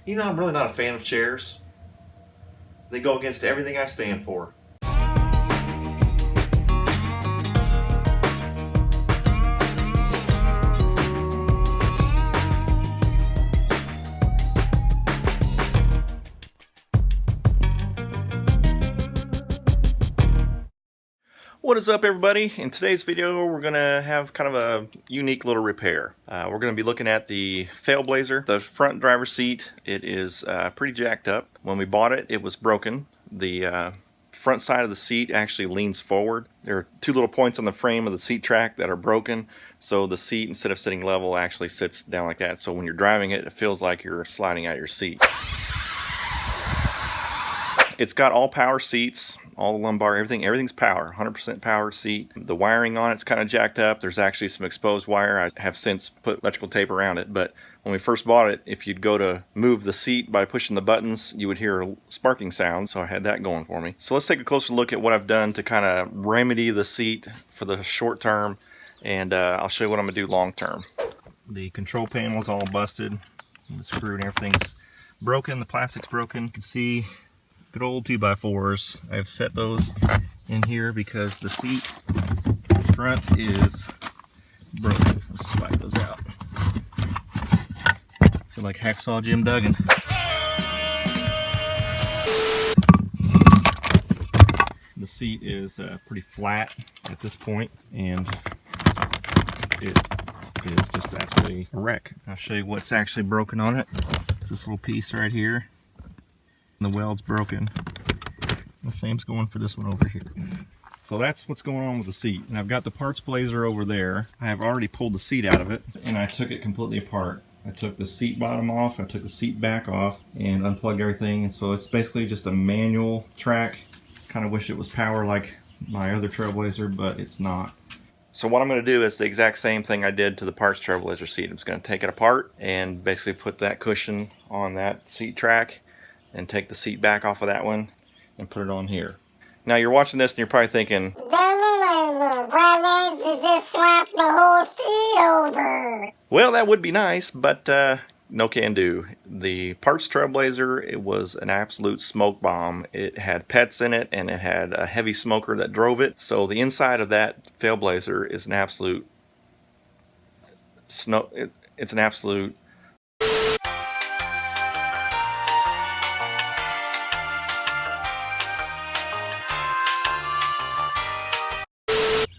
You know, I'm really not a fan of chairs. They go against everything I stand for. What is up, everybody? In today's video we're gonna have kind of a unique little repair. We're gonna be looking at the Trailblazer, the front driver's seat. It is pretty jacked up. When we bought it, it was broken. The front side of the seat actually leans forward. There are two little points on the frame of the seat track that are broken, so the seat, instead of sitting level, actually sits down like that. So when you're driving it, it feels like you're sliding out your seat. It's got all power seats, all the lumbar, everything's power, 100% power seat. The wiring on it's kind of jacked up. There's actually some exposed wire. I have since put electrical tape around it, but when we first bought it, if you'd go to move the seat by pushing the buttons, you would hear a sparking sound, so I had that going for me. So let's take a closer look at what I've done to kind of remedy the seat for the short term, and I'll show you what I'm gonna do long term. The control panel is all busted. The screw and everything's broken. The plastic's broken. You can see good old 2x4s. I've set those in here because the seat front is broken. Let's slide those out. I feel like Hacksaw Jim Duggan. The seat is pretty flat at this point, and it is just absolutely a wreck. I'll show you what's actually broken on it. It's this little piece right here. The weld's broken. The same's going for this one over here. So that's what's going on with the seat. And I've got the parts blazer over there. I have already pulled the seat out of it, and I took it completely apart. I took the seat bottom off, I took the seat back off, and unplugged everything. And so it's basically just a manual track. Kind of wish it was power like my other Trailblazer, but it's not. So what I'm going to do is the exact same thing I did to the parts Trailblazer seat. I'm just going to take it apart and basically put that cushion on that seat track, and take the seat back off of that one and put it on here. Now you're watching this and you're probably thinking, brother, did just swap the whole seat over? Well, that would be nice, but no can do. The parts Trailblazer, it was an absolute smoke bomb. It had pets in it, and it had a heavy smoker that drove it. So the inside of that Trailblazer is an absolute it's an absolute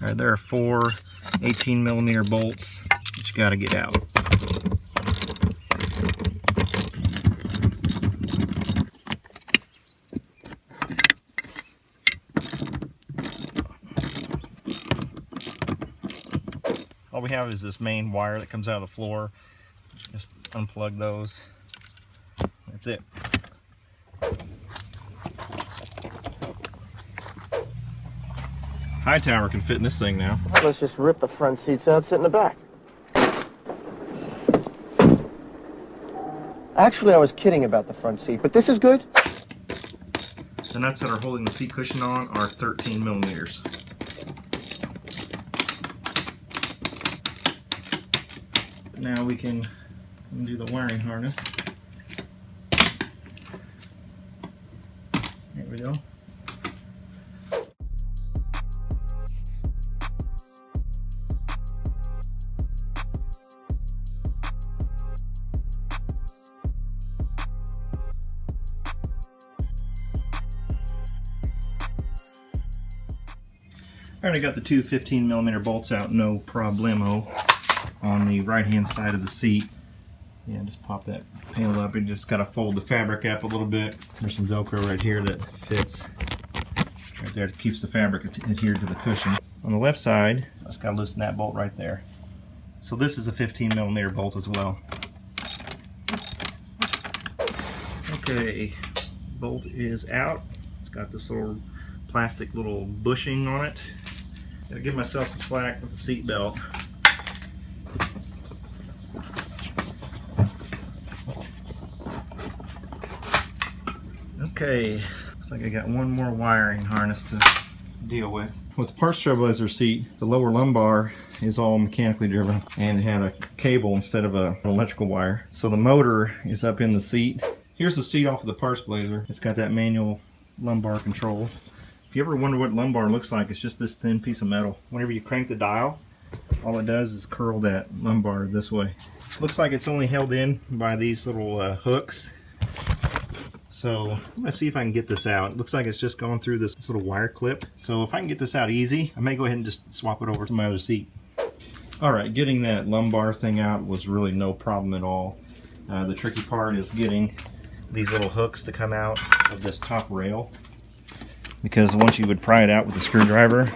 Alright, there are 4 18mm bolts that you got to get out. All we have is this main wire that comes out of the floor. Just unplug those. That's it. Hightower can fit in this thing now. Let's just rip the front seats out, sit in the back. Actually, I was kidding about the front seat, but this is good. The nuts that are holding the seat cushion on are 13mm. Now we can undo the wiring harness. There we go. I already got the two 15mm bolts out, no problemo, on the right hand side of the seat. Yeah, just pop that panel up and just gotta fold the fabric up a little bit. There's some Velcro right here that fits right there. It keeps the fabric adhered to the cushion. On the left side, I just gotta loosen that bolt right there. So this is a 15mm bolt as well. Okay, bolt is out. It's got this little plastic little bushing on it. Gotta give myself some slack with the seat belt. Okay, looks like I got one more wiring harness to deal with. With the parts Trailblazer seat, the lower lumbar is all mechanically driven, and it had a cable instead of an electrical wire. So the motor is up in the seat, Here's the seat off of the parts blazer. It's got that manual lumbar control. If you ever wonder what lumbar looks like, it's just this thin piece of metal. Whenever you crank the dial, all it does is curl that lumbar this way. Looks like it's only held in by these little hooks. So I'm gonna see if I can get this out. It looks like it's just gone through this little wire clip. So if I can get this out easy, I may go ahead and just swap it over to my other seat. All right, getting that lumbar thing out was really no problem at all. The tricky part is getting these little hooks to come out of this top rail, because once you would pry it out with a screwdriver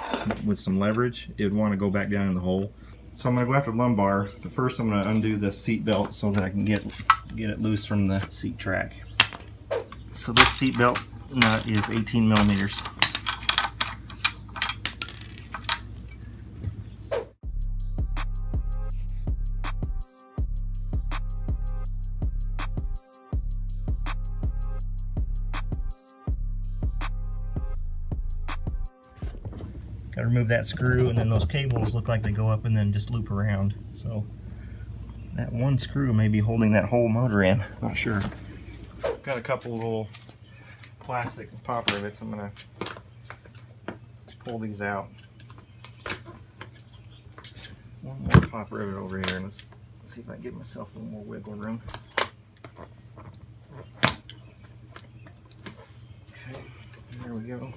with some leverage, it would want to go back down in the hole. So I'm going to go after lumbar, but first I'm going to undo this seat belt so that I can get it loose from the seat track. So this seat belt nut is 18 millimeters. Got to remove that screw, and then those cables look like they go up and then just loop around. So that one screw may be holding that whole motor in. Not sure. Got a couple little plastic pop rivets. I'm gonna pull these out. One more pop rivet over here, and let's see if I can give myself a little more wiggle room. Okay, there we go.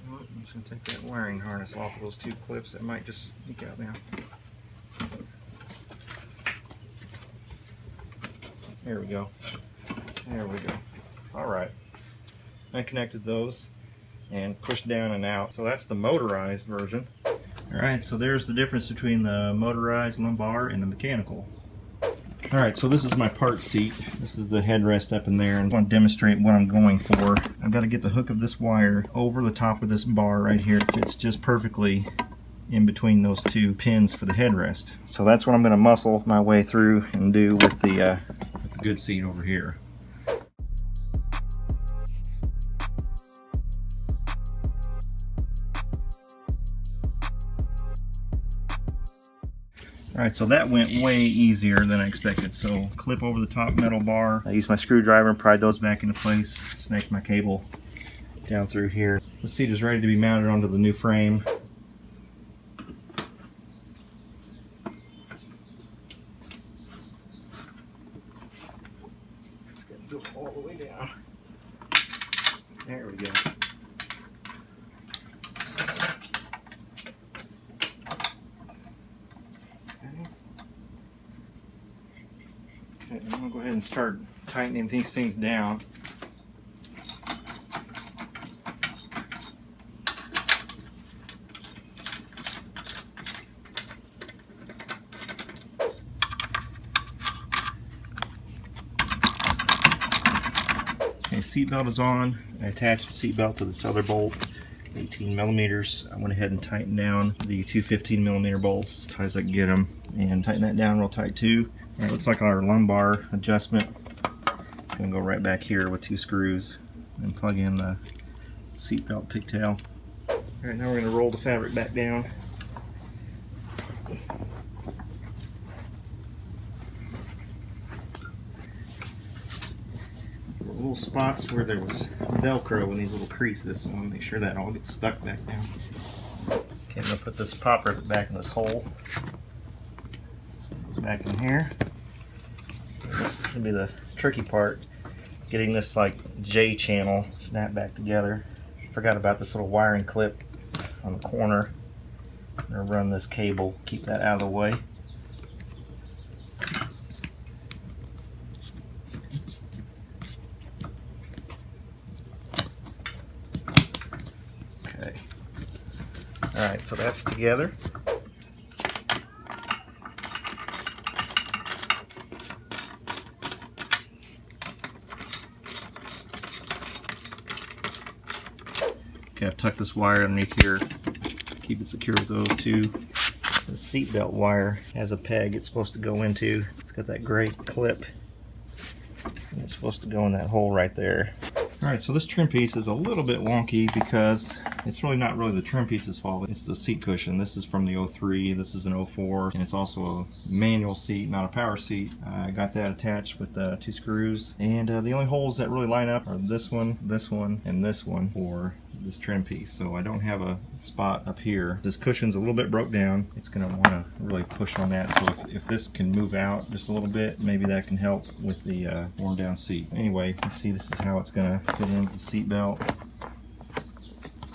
I'm just going to take that wiring harness off of those two clips that might just sneak out now. There we go. There we go. Alright. I connected those and pushed down and out. So that's the motorized version. Alright, so there's the difference between the motorized lumbar and the mechanical. Alright, so this is my part seat. This is the headrest up in there, and I want to demonstrate what I'm going for. I've got to get the hook of this wire over the top of this bar right here. It fits just perfectly in between those two pins for the headrest. So that's what I'm going to muscle my way through and do with the good seat over here. Alright, so that went way easier than I expected. So clip over the top metal bar. I used my screwdriver and pried those back into place. Snaked my cable down through here. The seat is ready to be mounted onto the new frame. It's got to go all the way down. There we go. Okay, I'm going to go ahead and start tightening these things down. Okay, seatbelt is on. I attached the seatbelt to this other bolt, 18 millimeters. I went ahead and tightened down the two 15 millimeter bolts as tight as I can get them, and tighten that down real tight too. All right, looks like our lumbar adjustment is going to go right back here with two screws and plug in the seatbelt pigtail. All right, now we're going to roll the fabric back down. Little spots where there was Velcro in these little creases, so I want to make sure that all gets stuck back down. Okay, I'm going to put this pop rivet back in this hole. So it goes back in here. This is going to be the tricky part, getting this like J channel snapped back together. Forgot about this little wiring clip on the corner. I'm going to run this cable, keep that out of the way. Okay. Alright, so that's together. Okay, I've tucked this wire underneath here, keep it secure with those two. The seatbelt wire has a peg it's supposed to go into. It's got that gray clip, and it's supposed to go in that hole right there. Alright, so this trim piece is a little bit wonky because it's really not really the trim piece's fault. It's the seat cushion. This is from the 03, this is an 04, and it's also a manual seat, not a power seat. I got that attached with 2 screws, and the only holes that really line up are this one, and this one for this trim piece. So I don't have a spot up here. This cushion's a little bit broke down. It's going to want to really push on that. So if this can move out just a little bit, maybe that can help with the worn down seat. Anyway, you see this is how it's going to fit into the seat belt.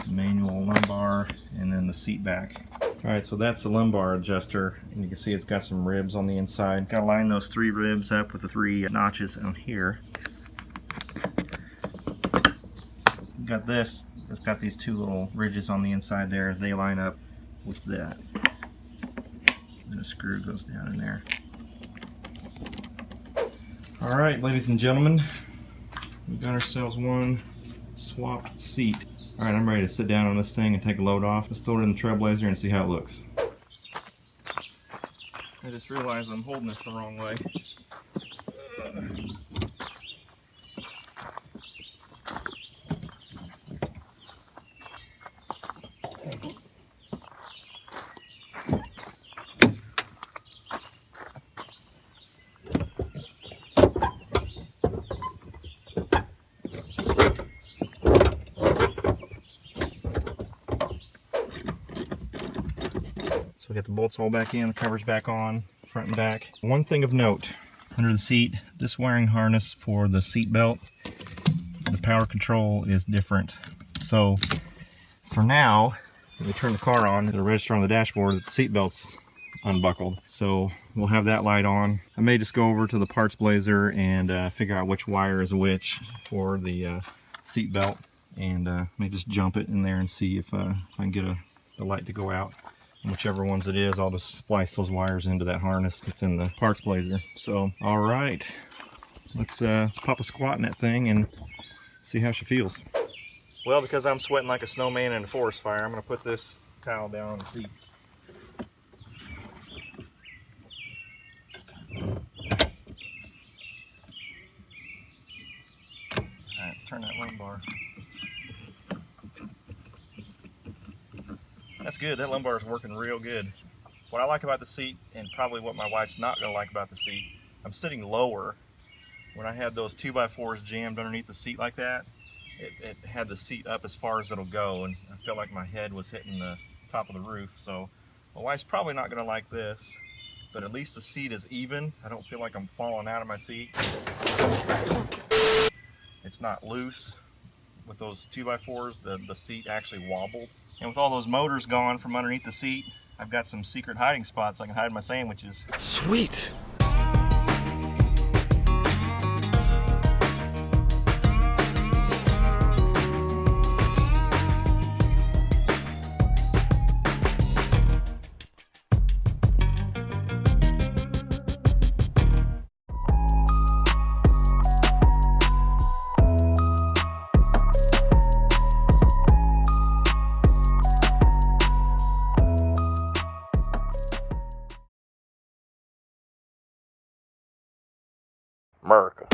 Manual lumbar, and then the seat back. Alright, so that's the lumbar adjuster, and you can see it's got some ribs on the inside. Got to line those 3 ribs up with the 3 notches on here. Got this. It's got these 2 little ridges on the inside there. They line up with that. And the screw goes down in there. Alright, ladies and gentlemen, we got ourselves one swapped seat. Alright, I'm ready to sit down on this thing and take a load off. Let's throw it in the Trailblazer and see how it looks. I just realized I'm holding this the wrong way. So we got the bolts all back in, the covers back on, front and back. One thing of note, under the seat, this wiring harness for the seat belt, the power control is different. So for now, when we turn the car on, it'll register on the dashboard that the seat belt's unbuckled. So we'll have that light on. I may just go over to the parts blazer and figure out which wire is which for the seat belt, and may just jump it in there and see if I can get the light to go out. And whichever ones it is, I'll just splice those wires into that harness that's in the parts blazer. So, all right, let's pop a squat in that thing and see how she feels. Well, because I'm sweating like a snowman in a forest fire, I'm going to put this towel down on the seat. Alright, let's turn that lumbar. That's good. That lumbar is working real good. What I like about the seat, and probably what my wife's not going to like about the seat, I'm sitting lower. When I had those 2x4s jammed underneath the seat like that, it had the seat up as far as it'll go, and I felt like my head was hitting the top of the roof. So my wife's probably not going to like this, but at least the seat is even. I don't feel like I'm falling out of my seat. It's not loose. With those 2x4s, the seat actually wobbled. And with all those motors gone from underneath the seat, I've got some secret hiding spots I can hide my sandwiches. Sweet! America.